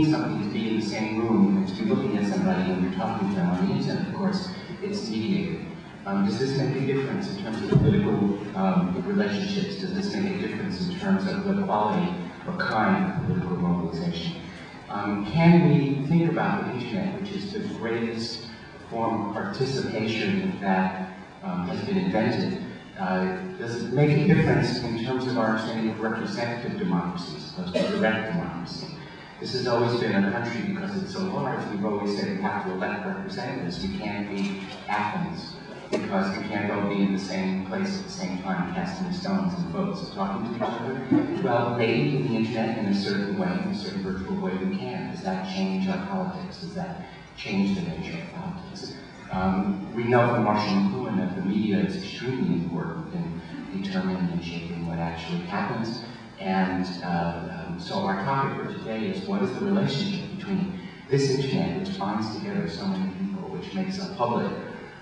something to be in the same room and to be looking at somebody when you're talking to them on the internet, of course, it's mediated. Does this make a difference in terms of political relationships? Does this make a difference in terms of the quality or kind of political mobilization? Can we think about the internet, which is the greatest form of participation that has been invented? Does it make a difference in terms of our understanding of representative democracy as opposed to direct democracy? This has always been a country, because it's so large, we've always said we have to elect representatives. We can't be Athens, because we can't all be in the same place at the same time, casting stones and votes and talking to each other. Well, maybe in the internet, in a certain way, in a certain virtual way, we can. Does that change our politics? Does that change the nature of politics? We know from Marshall McLuhan that the media is extremely important in determining and shaping what actually happens. And so our topic for today is, what is the relationship between this internet, which binds together so many people, which makes a public,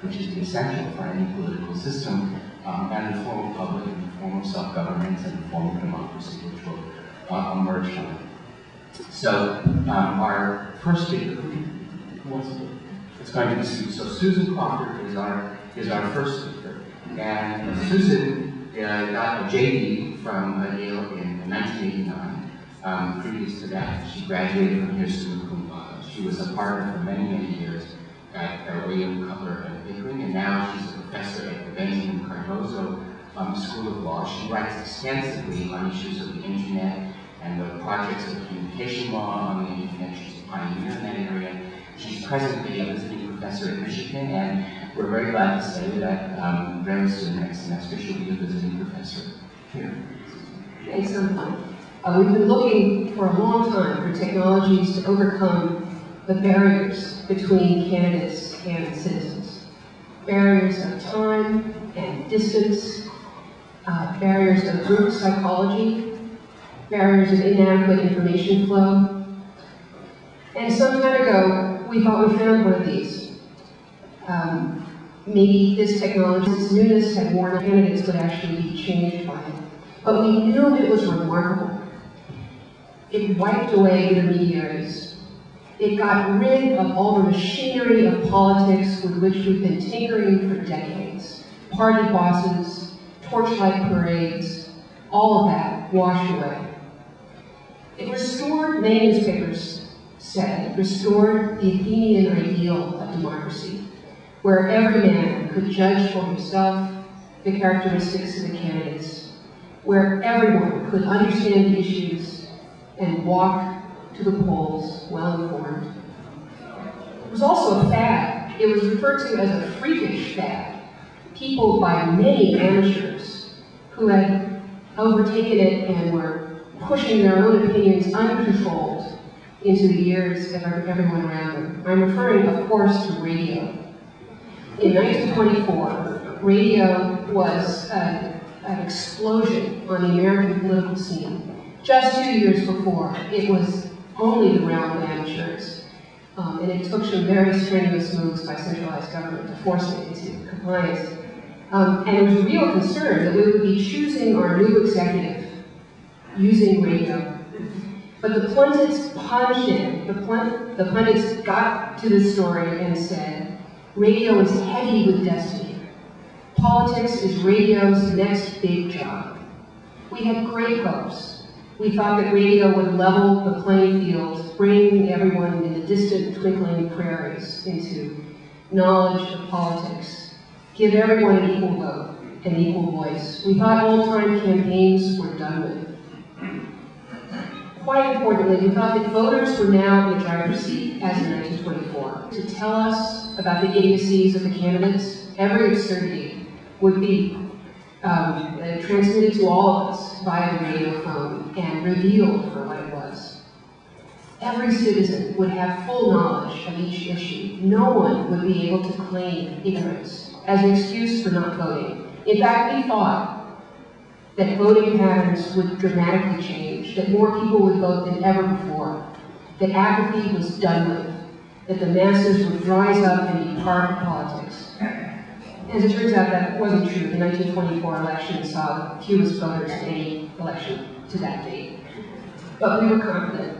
which is essential for any political system, and the form of public, and the form of self-governance, and the form of democracy, which will emerge from it. So our first speaker, who wants to? It's going to be Susan. So Susan Crawford is our first speaker, and Susan got a JD from Yale in 1989. Previous to that, she graduated from here summa cum laude. She was a partner for many, many years at William Cutler and Pickering, and now she's a professor at the Benjamin Cardozo School of Law. She writes extensively on issues of the internet and the projects of communication law on the internet. She's a pioneer in that area. She's presently a visiting professor at Michigan, and we're very glad to say that very soon, next semester, she'll be a visiting professor here. Thanks, we've been looking for a long time for technologies to overcome the barriers between candidates and citizens. Barriers of time and distance, barriers of group psychology, barriers of inadequate information flow. And some time ago, we thought we found one of these. Maybe this technology, this newness, had more candidates would actually be changed by it. But we knew it was remarkable. It wiped away intermediaries. It got rid of all the machinery of politics with which we've been tinkering for decades. Party bosses, torchlight parades, all of that washed away. It restored, many newspapers said, restored the Athenian ideal of democracy, where every man could judge for himself the characteristics of the candidates, where everyone could understand the issues and walk to the polls well informed. It was also a fad. It was referred to as a freakish fad. People, by many amateurs, who had overtaken it and were pushing their own opinions uncontrolled into the ears of everyone around them. I'm referring, of course, to radio. In 1924, radio was an explosion on the American political scene. Just 2 years before, it was only the realm of amateurs, and it took some very strenuous moves by centralized government to force it into compliance. And there was a real concern that we would be choosing our new executive using radio. But the pundits punched in. The pundits got to this story and said, radio is heavy with destiny. Politics is radio's next big job. We had great hopes. We thought that radio would level the playing field, bring everyone in the distant twinkling prairies into knowledge of politics, give everyone an equal vote, an equal voice. We thought old-time campaigns were done with. Quite importantly, we thought that voters were now in the driver's seat, as in 1924, to tell us about the idiocies of the candidates. Every absurdity would be transmitted to all of us via the radio phone and revealed for what it was. Every citizen would have full knowledge of each issue. No one would be able to claim ignorance as an excuse for not voting. In fact, we thought that voting patterns would dramatically change, that more people would vote than ever before, that apathy was done with, that the masses would rise up and be part of politics. As it turns out, that wasn't true. The 1924 election saw the fewest voters in any election to that date. But we were confident.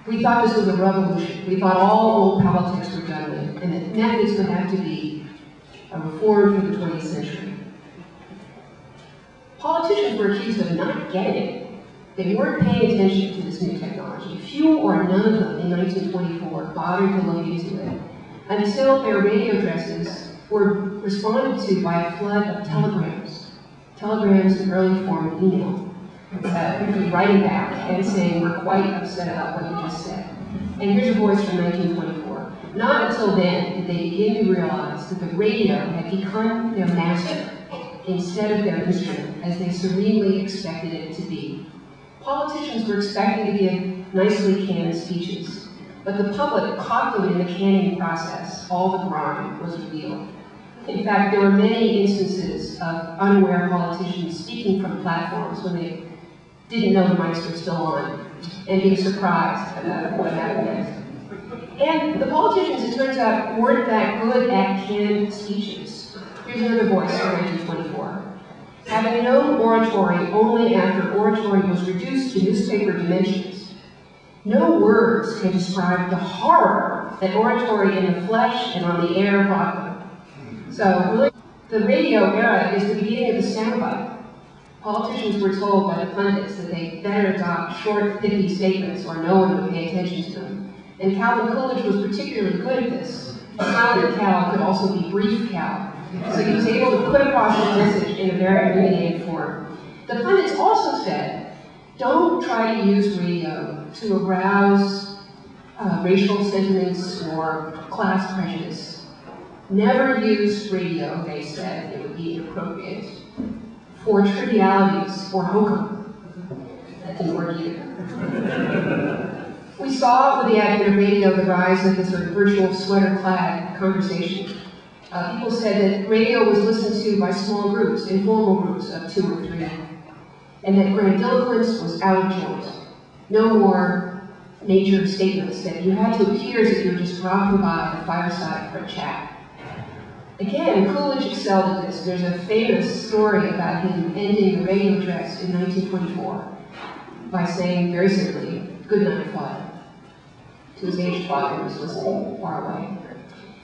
We thought this was a revolution. We thought all old politics were done with, and that methods would have to be a reform for the 20th century. Politicians were accused of not getting it. They weren't paying attention to this new technology. Few or none of them in 1924 bothered to look into it until their radio addresses were responded to by a flood of telegrams. Telegrams, an early form of email. Writing back and saying, we're quite upset about what you just said. And here's a voice from 1924. Not until then did they begin to realize that the radio had become their master instead of their instrument, as they serenely expected it to be. Politicians were expecting to give nicely canned speeches, but the public caught them in the canning process. All the grime was revealed. In fact, there were many instances of unaware politicians speaking from platforms when they didn't know the mics were still on, and being surprised about what happened next. And the politicians, it turns out, weren't that good at canned speeches. Here's another voice from 1924. Having known oratory only after oratory was reduced to newspaper dimensions, no words can describe the horror that oratory in the flesh and on the air brought them. So, really, the radio era is the beginning of the soundbite. Politicians were told by the pundits that they better adopt short, pithy statements or no one would pay attention to them. And Calvin Coolidge was particularly good at this. Silent Cal could also be brief Cal. So he was able to put across his message in a very abbreviated form. The pundits also said, don't try to use radio to arouse racial sentiments or class prejudice. Never use radio, they said, it would be inappropriate, for trivialities or hokum. That didn't work either. We saw with the advent of radio the rise of this sort of virtual sweater-clad conversation. People said that radio was listened to by small groups, informal groups of 2 or 3, and that grandiloquence was out of joint. No more nature statements that you had to appear as if you were just dropping by the fireside for a chat. Again, Coolidge excelled at this. There's a famous story about him ending the radio address in 1924 by saying very simply, "Good night, Father," to his aged father who was listening far away.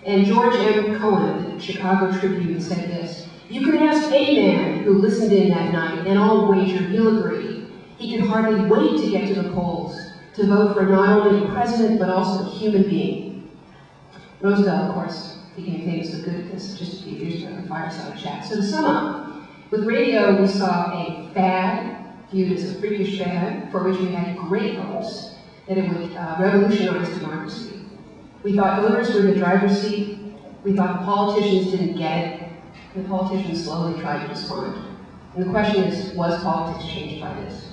And George M. Cohen, the Chicago Tribune, said this: "You can ask any man who listened in that night, and I'll wager he'll agree. He can hardly wait to get to the polls to vote for not only a president, but also a human being." Roosevelt, of course, became famous for good at this just a few years ago in the fireside chat. So to sum up, with radio we saw a fad, viewed as a freakish fad, for which we had great hopes that it would revolutionize democracy. We thought voters were in the driver's seat. We thought the politicians didn't get it. And the politicians slowly tried to respond. And the question is, was politics changed by this?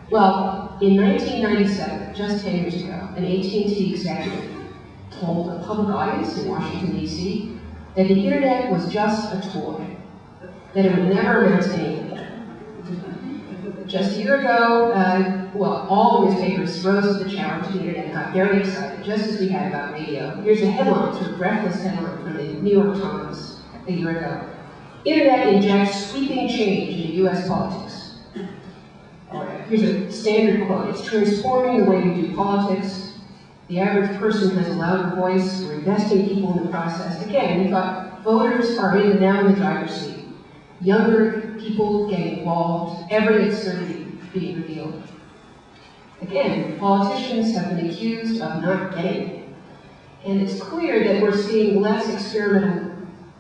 Well, in 1997, just 10 years ago, an AT&T executive told a public audience in Washington, D.C., that the internet was just a toy, that it would never amount to anything. Just a year ago, all the newspapers rose to the challenge of the internet and got very excited, just as we had about radio. Here's a headline, sort of breathless headline from the New York Times a year ago. "Internet injects sweeping change into U.S. politics." All right, here's a standard quote: "It's transforming the way we do politics. The average person has a louder voice. We're investing people in the process." Again, we thought voters are now in the driver's seat. Younger people getting involved, every absurdity being revealed. Again, politicians have been accused of not getting it. And it's clear that we're seeing less experimental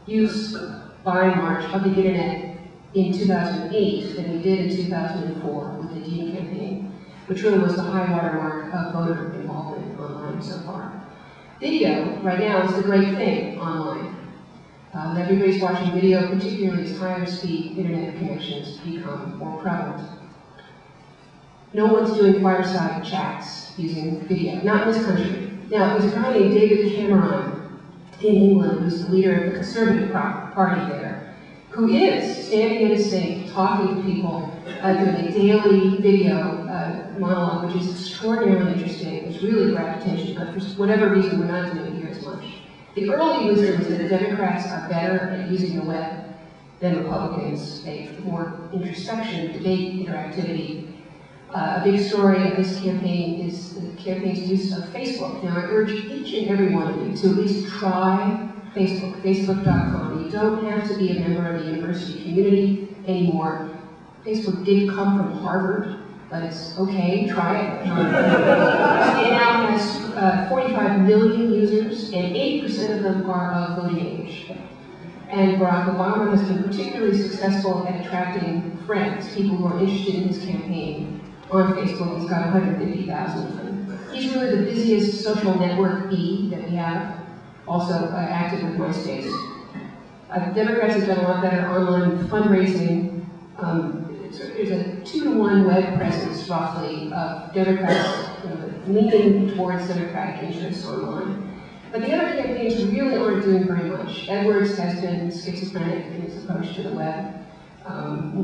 use, by and large, of the internet in 2008 than we did in 2004 with the Dean campaign, which really was the high water mark of voter involvement online so far. Video, right now, is the great thing online. Everybody's watching video, particularly as higher speed internet connections become more prevalent. No one's doing fireside chats using video, not in this country. Now, there's a guy named David Cameron in England, who's the leader of the Conservative Party there, who is standing at a sink, talking to people, doing a daily video monologue, which is extraordinarily interesting. It's really grabbed attention, but for whatever reason, we're not doing it here as much. The early wisdom is that the Democrats are better at using the web than Republicans. They have more introspection, debate, interactivity. A big story of this campaign is the campaign's use of Facebook. Now, I urge each and every one of you to at least try Facebook, facebook.com. You don't have to be a member of the university community anymore. Facebook did come from Harvard, but it's okay, try it. It now has 45 million users, and 80% of them are of voting age. And Barack Obama has been particularly successful at attracting friends, people who are interested in his campaign on Facebook. He's got 150,000 of them. He's really the busiest social network bee that we have, also active with MySpace. Democrats have done a lot better online fundraising. There's a 2-to-1 web presence, roughly, of Democrats leaning towards Democratic interests online. But the other campaigns really aren't doing very much. Edwards has been schizophrenic in his approach to the web,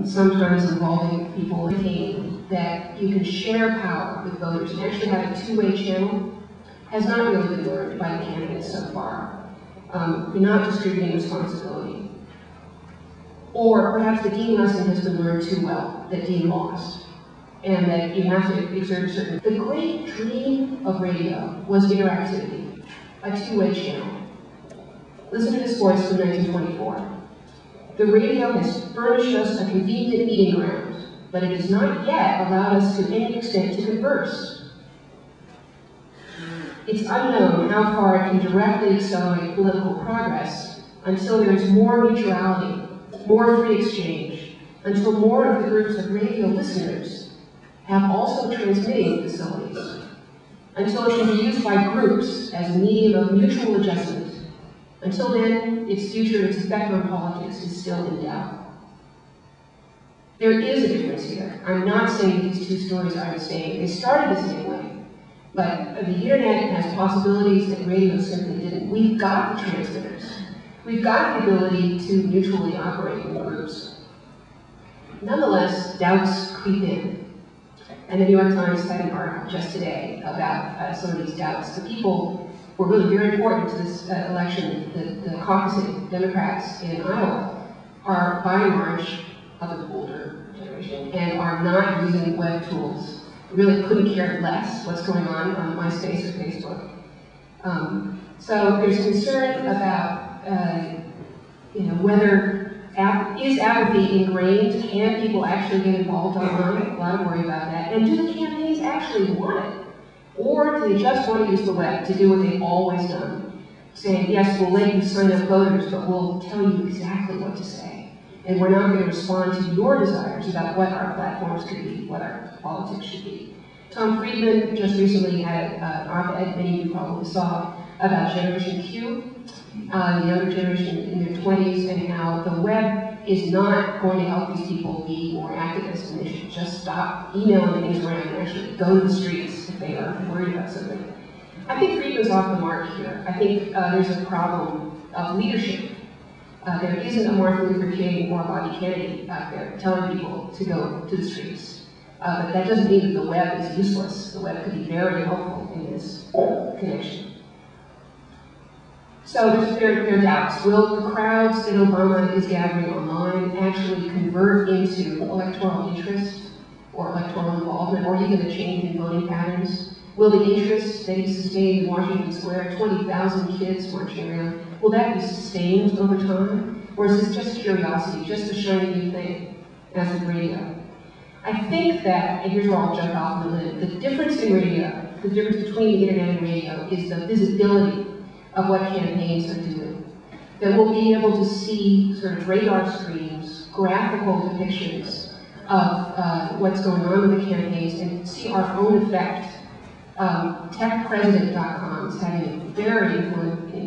sometimes involving people that you can share power with voters and actually have a two-way channel. Has not really been learned by the candidates so far. We're not distributing responsibility. Or perhaps the Dean lesson has been learned too well, that Dean lost, and that you have to exert a certain... The great dream of radio was interactivity, a two-way channel. Listen to this voice from 1924. The radio has furnished us a convenient meeting ground, but it has not yet allowed us to any extent to converse. It's unknown how far it can directly accelerate political progress until there is more mutuality, more free exchange, until more of the groups of radio listeners have also transmitting facilities, until it can be used by groups as a medium of mutual adjustment. Until then, its future, its effect on politics is still in doubt. There is a difference here. I'm not saying these two stories are the same. They started the same way. But the internet has possibilities that radio simply didn't. We've got the transmitters. We've got the ability to mutually operate in groups. Nonetheless, doubts creep in. And the New York Times had an article just today about some of these doubts. The people who are really very important to this election, the caucusing Democrats in Iowa, are by and large of the older generation and are not using web tools. Really couldn't care less what's going on MySpace or Facebook. So there's concern about, whether is apathy ingrained? Can people actually get involved online? A lot of worry about that. And do the campaigns actually want it? Or do they just want to use the web to do what they've always done? Saying, yes, we'll let you sign up voters, but we'll tell you exactly what to say. And we're not going to respond to your desires about what our platforms could be, what our politics should be. Tom Friedman just recently had an op-ed, many of you probably saw, about Generation Q, the younger generation in their 20s, and how the web is not going to help these people be more activists, and they should just stop emailing things around and actually go to the streets if they are worried about something. I think Friedman's off the mark here. I think there's a problem of leadership. There isn't a Martin Luther King or Bobby Kennedy out there telling people to go to the streets. But that doesn't mean that the web is useless. The web could be very helpful in this connection. So there are doubts. Will the crowds that Obama is gathering online actually convert into electoral interest or electoral involvement, or even a change in voting patterns? Will the interest that he sustained in Washington Square, 20,000 kids marching around, will that be sustained over time? Or is this just curiosity, just a shiny new thing, as with radio? I think that, and here's where I'll jump off in a minute, the difference in radio, the difference between the internet and radio is the visibility of what campaigns are doing. That we'll be able to see sort of radar screens, graphical depictions of what's going on with the campaigns and see our own effect. TechPresident.com is having a very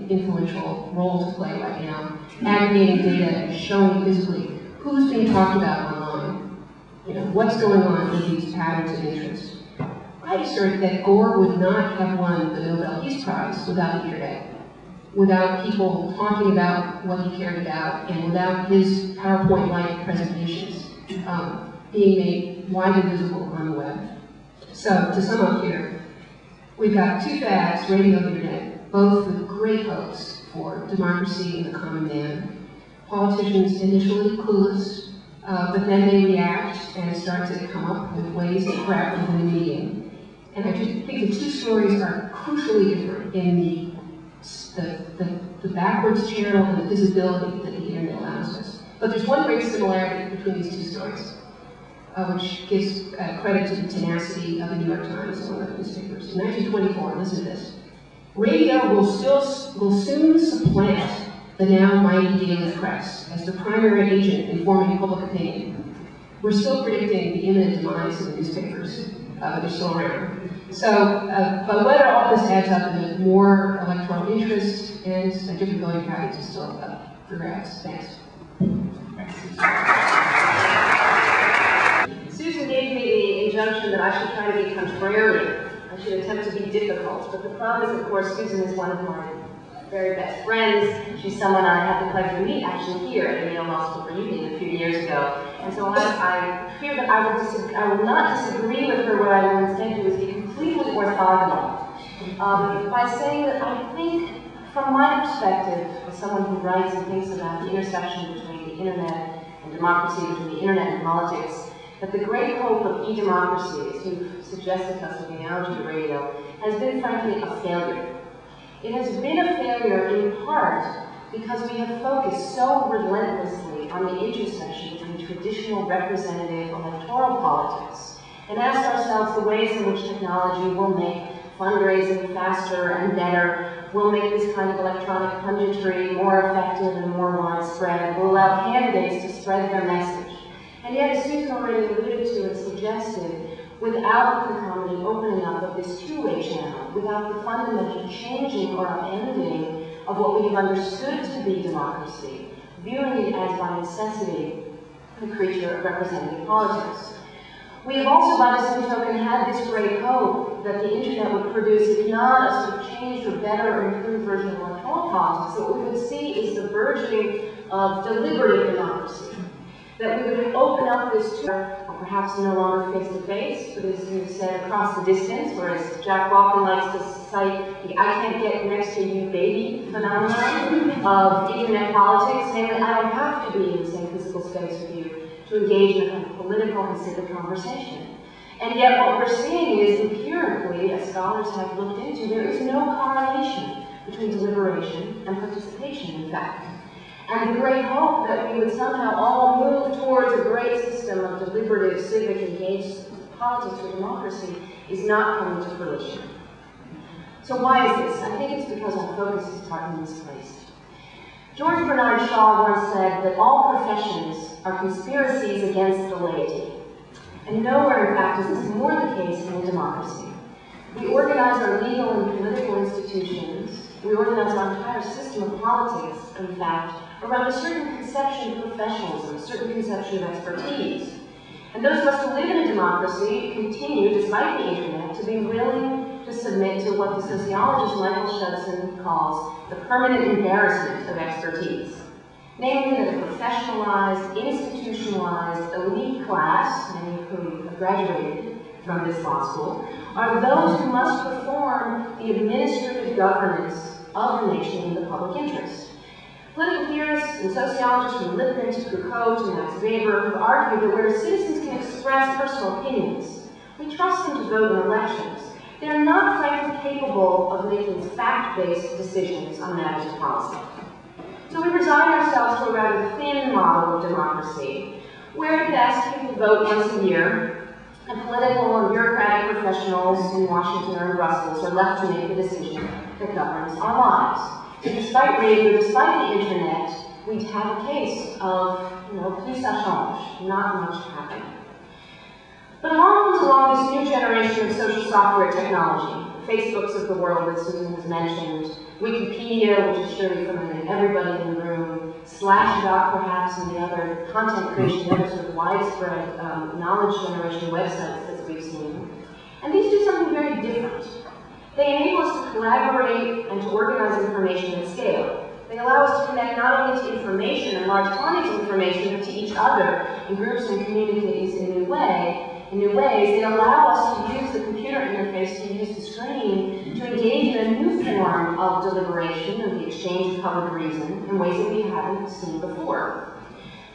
influential role to play right now, aggregating data and showing physically who's being talked about online, what's going on with these patterns of interest. I assert that Gore would not have won the Nobel Peace Prize without the internet, without people talking about what he cared about, and without his PowerPoint-like presentations being made widely visible on the web. So, to sum up here, we've got two fads, radio and internet, both with great hopes for democracy and the common man. Politicians initially clueless, but then they react and start to come up with ways to grab within the medium. And I just think the two stories are crucially different in the backwards channel and the visibility that the internet allows us. But there's one great similarity between these two stories, which gives credit to the tenacity of the New York Times and other newspapers. In 1924, listen to this: radio will soon supplant the now mighty daily press as the primary agent in forming public opinion. We're still predicting the imminent demise of the newspapers, but they're still around. So, but whether all this adds up in more electoral interest and a different voting patterns is still up for grabs. Thanks. Susan gave me the injunction that I should try to be contrarian. I should attempt to be difficult. But the problem is, of course, Susan is one of my very best friends. She's someone I had the pleasure to meet actually here at the Yale Law School reunion a few years ago. And so I fear that I will not disagree with her. What I will instead do is be completely orthogonal by saying that I think, from my perspective, as someone who writes and thinks about the intersection between the internet and democracy, between the internet and politics, that the great hope of e-democracy, as you suggested to us with the analogy to radio, has been, frankly, a failure. It has been a failure in part because we have focused so relentlessly on the intersection between traditional representative electoral politics and asked ourselves the ways in which technology will make fundraising faster and better, will make this kind of electronic punditry more effective and more widespread, will allow candidates to spread their message. And yet, as Susan already alluded to and suggested, without the concomitant opening up of this two-way channel, without the fundamental changing or upending of what we have understood to be democracy, viewing it as by necessity the creature of representative politics. We have also, by the same token, had this great hope that the internet would produce, if not a sort of changed or better or improved version of electoral politics, that what we would see is the burgeoning of deliberative democracy. That we would open up this to, or perhaps no longer face-to-face, but as you said, across the distance, whereas Jack Walken likes to cite the "I can't get next to you, baby" phenomenon of internet politics, namely, I don't have to be in the same physical space with you to engage in a kind of political and civic conversation. And yet what we're seeing is, empirically, as scholars have looked into, there is no correlation between deliberation and participation, in fact. And the great hope that we would somehow all move towards a great system of deliberative, civic, engaged politics or democracy is not coming to fruition. So why is this? I think it's because our focus is partly misplaced. George Bernard Shaw once said that all professions are conspiracies against the laity. And nowhere, in fact, is this more the case in a democracy. We organize our legal and political institutions, we organize our entire system of politics, in fact, around a certain conception of professionalism, a certain conception of expertise. And those of us who live in a democracy continue, despite the internet, to be willing to submit to what the sociologist Michael Schudson calls the permanent embarrassment of expertise. Namely, that a professionalized, institutionalized, elite class, many of whom have graduated from this law school, are those who must perform the administrative governance of the nation in the public interest. Political theorists and sociologists from Lipkin to Foucault to Max Weber have argued that where citizens can express personal opinions, we trust them to vote in elections. They are not frankly capable of making fact-based decisions on matters of policy. So we resign ourselves to a rather thin model of democracy, where at best people vote once a year, and political and bureaucratic professionals in Washington or in Brussels are left to make the decision that governs our lives. Despite radio, despite the internet, we have a case of, plus ça change, not much happening. But along comes along this new generation of social software technology, Facebooks of the world that Susan has mentioned, Wikipedia, which is surely familiar to everybody in the room, Slashdot perhaps, and the other content creation, the other sort of widespread knowledge generation websites that we've seen. And these do something very different. They enable us to collaborate and to organize information at scale. They allow us to connect not only to information and large quantities of information, but to each other in groups and communities in new ways. They allow us to use the computer interface, to use the screen, to engage in a new form of deliberation and the exchange of public reason in ways that we haven't seen before.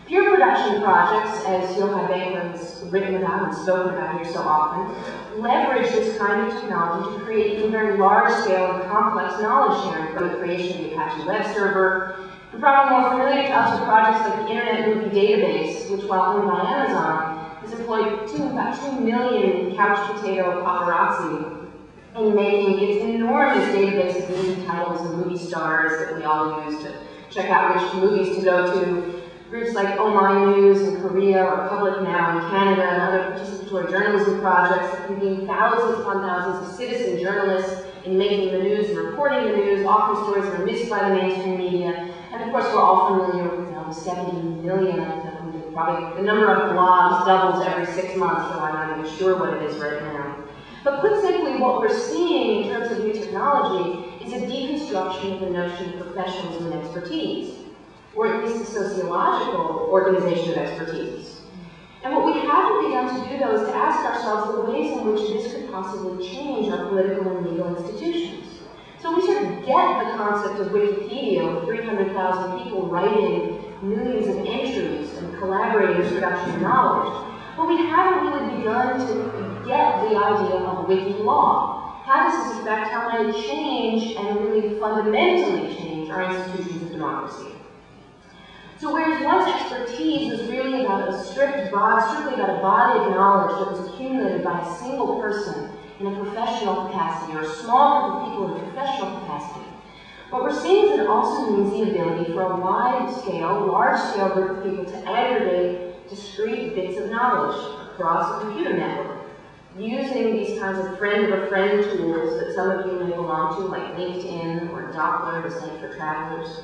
Peer production projects, as Yochai Benkler has written about and spoken about here so often, leverage this kind of technology to create even very large-scale and complex knowledge sharing, from the creation of the Apache Web Server, and probably more familiar to us are projects like the Internet Movie Database, which, while owned by Amazon, has employed about 2 million couch potato paparazzi in making its enormous database of movie titles and movie stars that we all use to check out which movies to go to. Groups like Oh My News in Korea or Public Now in Canada and other participatory journalism projects that convene thousands upon thousands of citizen journalists in making the news and reporting the news, often stories that are missed by the mainstream media. And of course, we're all familiar with the 70 million of them. Probably the number of blogs doubles every 6 months, so I'm not even sure what it is right now. But put simply, what we're seeing in terms of new technology is a deconstruction of the notion of professionalism and expertise, or at least a sociological organization of expertise. And what we haven't begun to do, though, is to ask ourselves the ways in which this could possibly change our political and legal institutions. So we sort of get the concept of Wikipedia, with 300,000 people writing millions of entries and collaborating in production of knowledge, but we haven't really begun to get the idea of wiki law. How does this affect how might it change and really fundamentally change our institutions of democracy? So whereas once expertise was really about a strictly about a body of knowledge that was accumulated by a single person in a professional capacity, or a small group of people in a professional capacity, what we're seeing is it also means the ability for a wide-scale, large-scale group of people to aggregate discrete bits of knowledge across a computer network, using these kinds of friend-of-a-friend tools that some of you may belong to, like LinkedIn or Doppler, the Center for Travelers.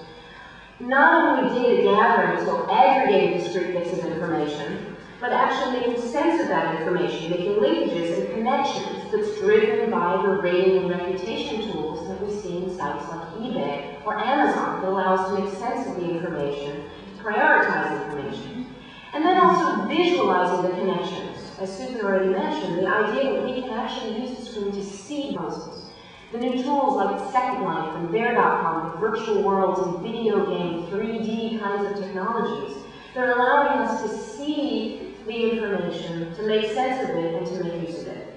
Not only data gathering, so aggregating discrete bits of information, but actually making sense of that information, making linkages and connections that's driven by the rating and reputation tools that we see in sites like eBay or Amazon that allow us to make sense of the information, to prioritize information. And then also visualizing the connections. As Susan already mentioned, the idea that we can actually use the screen to see puzzles. The new tools like Second Life and Bear.com with virtual worlds and video game 3D kinds of technologies that are allowing us to see the information, to make sense of it, and to make use of it.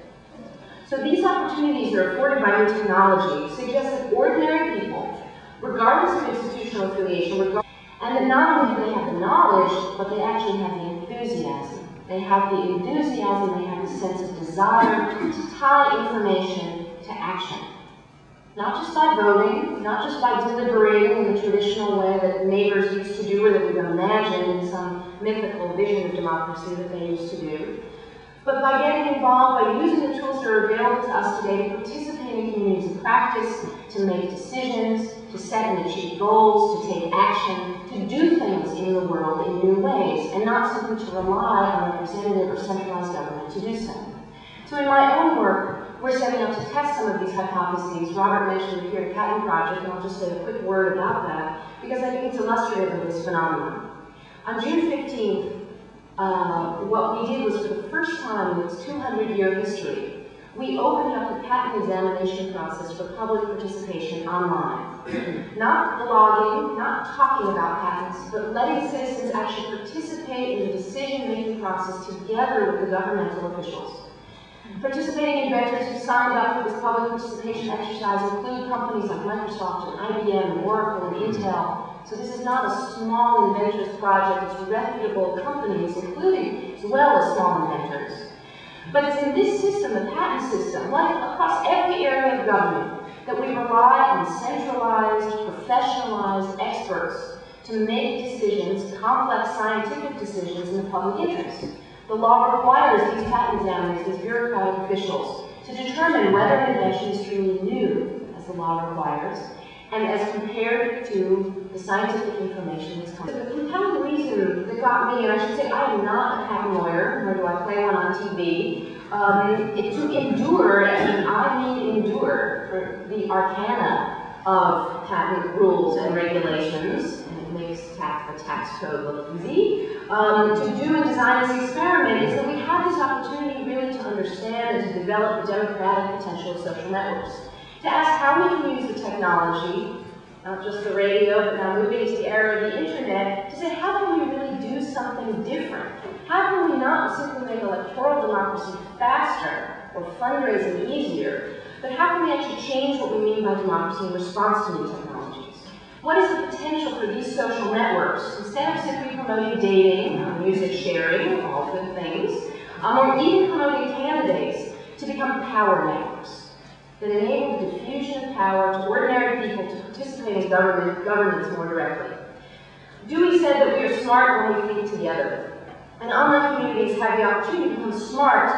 So these opportunities that are afforded by new technology suggest that ordinary people, regardless of institutional affiliation, and that not only do they have the knowledge, but they actually have the enthusiasm. They have the enthusiasm, they have the sense of desire to tie information to action. Not just by voting, not just by deliberating in the traditional way that neighbors used to do, or that we imagine in some mythical vision of democracy that they used to do, but by getting involved, by using the tools that are available to us today to participate in communities of practice, to make decisions, to set and achieve goals, to take action, to do things in the world in new ways, and not simply to rely on representative or centralized government to do so. So in my own work, we're setting up to test some of these hypotheses. Robert mentioned the Peer Patent Project, and I'll just say a quick word about that, because I think it's illustrative of this phenomenon. On June 15th, what we did was, for the first time in its 200-year history, we opened up the patent examination process for public participation online. Not blogging, not talking about patents, but letting citizens actually participate in the decision-making process together with the governmental officials. Participating inventors who signed up for this public participation exercise include companies like Microsoft and IBM and Oracle and Intel. So this is not a small inventors project, it's reputable companies, including as well as small inventors. But it's in this system, the patent system, like across every area of government, that we rely on centralized, professionalized experts to make decisions, complex scientific decisions in the public interest. The law requires these patent examiners, these bureaucratic officials, to determine whether an invention is truly new, as the law requires, and as compared to the scientific information that's coming. The compelling reason that got me, and I should say I am not a patent lawyer, nor do I play one on TV, to endure, and I mean endure, for the arcana of patent rules and regulations, and it makes the tax code look easy, to do and design this experiment is that we have this opportunity really to understand and to develop the democratic potential of social networks. To ask how we can use the technology, not just the radio, but now moving into the era of the internet, to say how can we really do something different? How can we not simply make electoral democracy faster or fundraising easier, but how can we actually change what we mean by democracy in response to new technologies? What is the potential for these social networks, instead of simply promoting dating, music sharing, all good things, or even promoting candidates, to become power networks that enable the diffusion of power to ordinary people to participate in governance more directly? Dewey said that we are smart when we think together, and online communities have the opportunity to become smart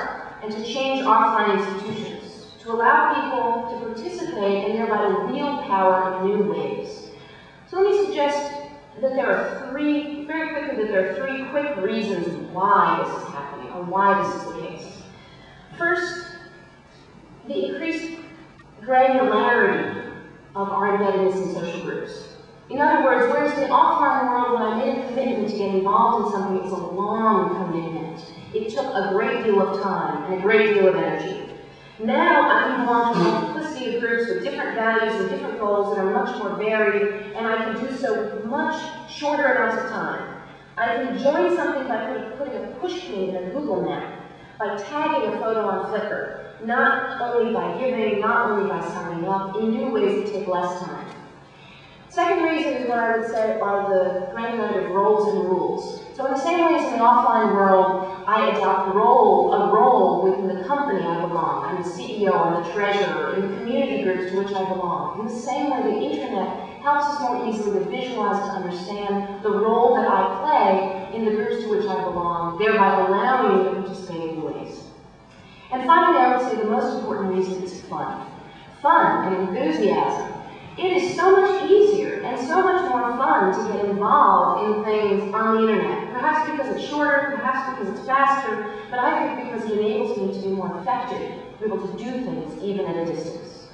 and to change offline institutions, to allow people to participate and thereby wield power in new ways. So let me suggest that there are three quick reasons why this is happening, or why this is the case. First, the increased granularity of our embeddedness in social groups. In other words, whereas in the offline world, when I made a commitment to get involved in something, it was a long commitment. It took a great deal of time and a great deal of energy. Now I can belong to a multiplicity of groups with different values and different goals that are much more varied, and I can do so much shorter amounts of time. I can join something by putting a push pin in a Google map, by tagging a photo on Flickr, not only by giving, not only by signing up, in new ways that take less time. Second reason is what I would say are the granularity of roles and rules. So in the same way as in the offline world, I adopt a role within the company I belong. I'm the CEO, I'm the treasurer, in the community groups to which I belong. In the same way, the internet helps us more easily to visualize, to understand the role that I play in the groups to which I belong, thereby allowing me to participate in new ways. And finally, I would say the most important reason is fun. Fun and enthusiasm. It is so much easier and so much more fun to get involved in things on the internet. Perhaps because it's shorter, perhaps because it's faster, but I think because it enables me to be more effective, to be able to do things even at a distance.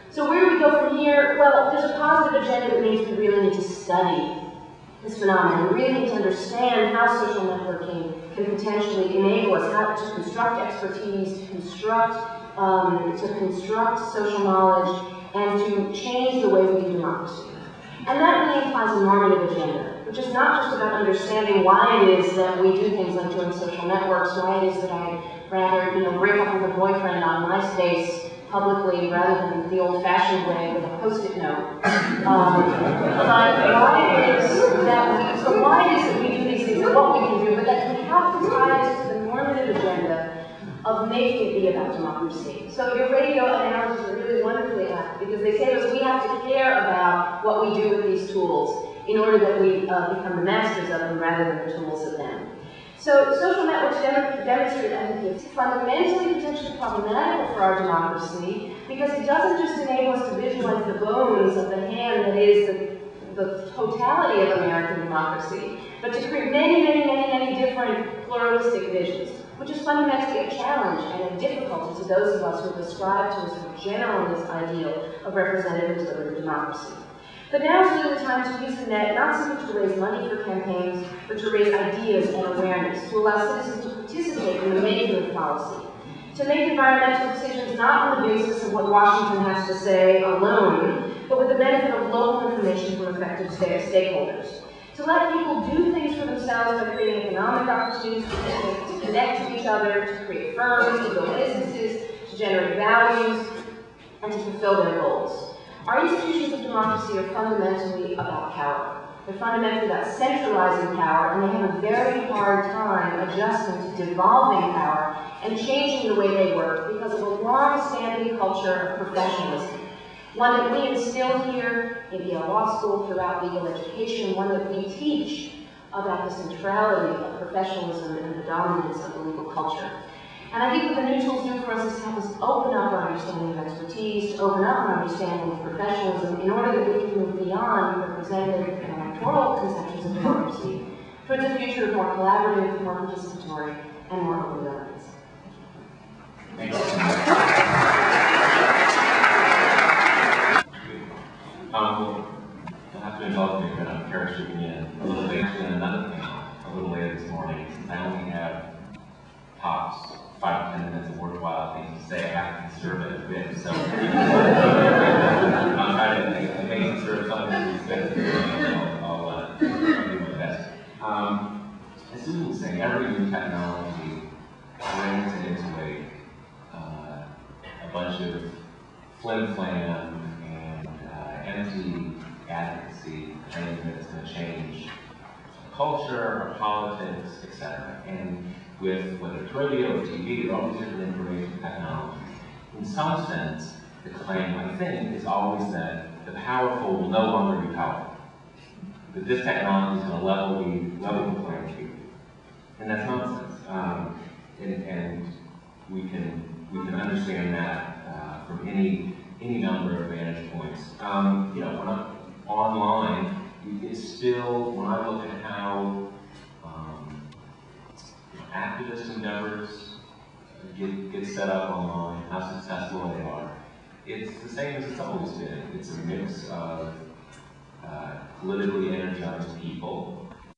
So where do we go from here? Well, there's a positive agenda that means we really need to study this phenomenon. We really need to understand how social networking can potentially enable us how to construct expertise, to construct social knowledge, and to change the way we do democracy. And that really implies a normative agenda, which is not just about understanding why it is that we do things like join social networks, why it is that I rather, break up with a boyfriend on MySpace publicly rather than the old-fashioned way with a Post-it note. But why it is that we do these things, and what we can do, but that we have to tie this to the normative agenda of making it be about democracy. So your radio analogies are really wonderfully apt, because they say to us we have to care about what we do with these tools in order that we become the masters of them rather than the tools of them. So social networks demonstrate, I think, it's fundamentally potentially problematical for our democracy, because it doesn't just enable us to visualize the bones of the hand that is the totality of American democracy, but to create many different pluralistic visions, which is fundamentally a challenge and a difficulty to those of us who have ascribed to a sort of generalist ideal of representative deliberative democracy. But now is really the time to use the net, not simply to raise money for campaigns, but to raise ideas and awareness, to allow citizens to participate in the making of policy, to make environmental decisions not on the basis of what Washington has to say alone, but with the benefit of local information from effective stakeholders. To let people do things for themselves by creating economic opportunities to connect to each other, to create firms, to build businesses, to generate values, and to fulfill their goals. Our institutions of democracy are fundamentally about power. They're fundamentally about centralizing power, and they have a very hard time adjusting to devolving power and changing the way they work because of a long-standing culture of professionalism. One that we instill here in Yale Law School throughout legal education, one that we teach about the centrality of professionalism and the dominance of the legal culture. And I think what the new tools do for us is help us open up our understanding of expertise, open up our understanding of professionalism in order that we can move beyond representative and electoral conceptions of democracy towards a future of more collaborative, more participatory, and more open governance. Thank you. You'll have to indulge me, but I'm parachuting in a little late. And another thing, a little later this morning, since I only have tops 5 to 10 minutes of worthwhile things to say, I have to conserve it a bit. So I'm trying to make conserve something to spend. I'll do my best. flim-flam and empty advocacy claim that it's going to change culture or politics, etc. And with whether it's radio or TV or all these different information technologies, in some sense, the claim, I think, is always that the powerful will no longer be powerful. That this technology is going to level the playing field. And that's nonsense. And we can understand that from any number of vantage points. You know, when I'm online, it's still, when I look at how activist endeavors get set up online, how successful they are, it's the same as it's always been. It's a mix of politically energized people